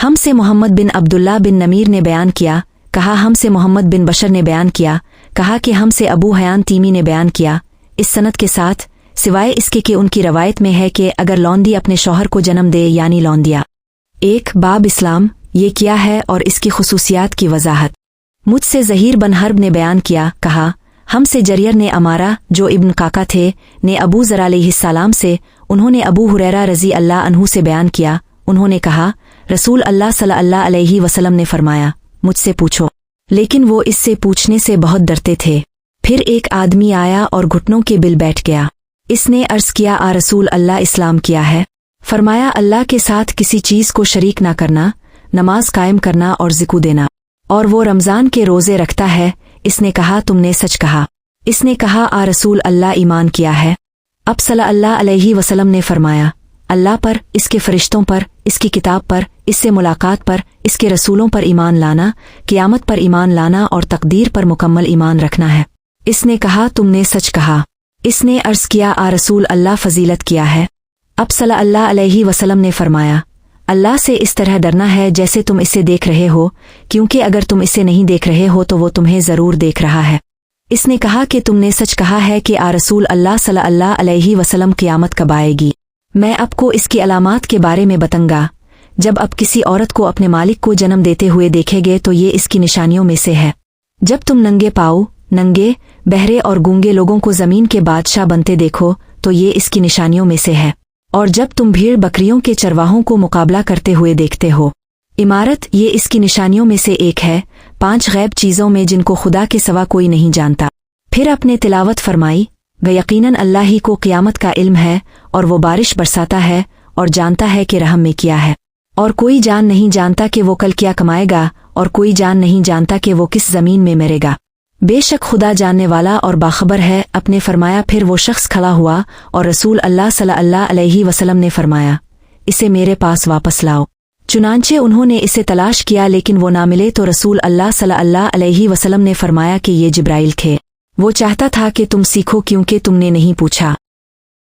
हमसे मोहम्मद बिन अब्दुल्ला बिन नमीर ने बयान किया, कहा हमसे मोहम्मद बिन बशर ने बयान किया, कहा कि हमसे अबू हयान तीमी ने बयान किया, इस सनद के साथ, सिवाय इसके कि उनकी रवायत में है कि अगर लौंदी अपने शौहर को जन्म दे यानी लौंदिया। एक बाब इस्लाम ये किया है और इसकी खुसूसियात की वजाहत। मुझसे ज़हीर बन हर्ब ने बयान किया, कहा हमसे जरियर ने अमारा जो इब्न काका थे ने अबू ज़र अलैहिस्सलाम से, उन्होंने अबू हुरैरा रज़ी अल्लाह अन्हु से बयान किया, उन्होंने कहा रसूल अल्लाह सल्लल्लाहु अलैहि वसल्लम ने फरमाया, मुझसे पूछो। लेकिन वो इससे पूछने से बहुत डरते थे। फिर एक आदमी आया और घुटनों के बिल बैठ गया। इसने अर्ज़ किया, आ रसूल अल्लाह इस्लाम क्या है? फरमाया अल्लाह के साथ किसी चीज़ को शरीक ना करना, नमाज कायम करना और ज़िकू देना, और वो रमज़ान के रोज़े रखता है। इसने कहा तुमने सच कहा। इसने कहा आ रसूल अल्लाह ईमान किया है? अब सल्लल्लाहु अलैहि वसल्लम ने फरमाया, अल्लाह पर, इसके फरिश्तों पर, इसकी किताब पर, इससे मुलाकात पर, इसके रसूलों पर ईमान लाना, क़यामत पर ईमान लाना और तकदीर पर मुकम्मल ईमान रखना है। इसने कहा तुमने सच कहा। इसने अर्ज़ किया आ रसूल अल्लाह फजीलत किया है? अब सल्लल्लाहु अलैहि वसल्लम ने फरमाया, अल्लाह से इस तरह डरना है जैसे तुम इसे देख रहे हो, क्योंकि अगर तुम इसे नहीं देख रहे हो तो वो तुम्हें ज़रूर देख रहा है। इसने कहा कि तुमने सच कहा है कि आ रसूल अल्लाह सल्लल्लाहु अलैहि वसल्लम क़यामत कब आएगी? मैं आपको इसकी अलामात के बारे में बताऊंगा। जब अब किसी औरत को अपने मालिक को जन्म देते हुए देखेंगे तो ये इसकी निशानियों में से है। जब तुम नंगे पाँव, नंगे, बहरे और गूंगे लोगों को ज़मीन के बादशाह बनते देखो तो ये इसकी निशानियों में से है। और जब तुम भीड़ बकरियों के चरवाहों को मुकाबला करते हुए देखते हो, इमारत, ये इसकी निशानियों में से एक है, 5 गैब चीज़ों में जिनको खुदा के सिवा कोई नहीं जानता। फिर अपने तिलावत फरमाई, यकीनन अल्लाह ही को क़यामत का इल्म है और वो बारिश बरसाता है और जानता है कि रहम में क्या है, और कोई जान नहीं जानता कि वो कल क्या कमाएगा, और कोई जान नहीं जानता कि वो किस ज़मीन में मरेगा। बेशक खुदा जानने वाला और बाखबर है। अपने फरमाया फिर वो शख्स खड़ा हुआ और रसूल अल्लाह सल्लल्लाहु अलैहि वसल्लम ने फरमाया, इसे मेरे पास वापस लाओ। चुनांचे उन्होंने इसे तलाश किया लेकिन वो ना मिले तो रसूल अल्लाह सल्लल्लाहु अलैहि वसल्लम ने फरमाया कि ये जिब्राइल थे। वो चाहता था कि तुम सीखो क्योंकि तुमने नहीं पूछा।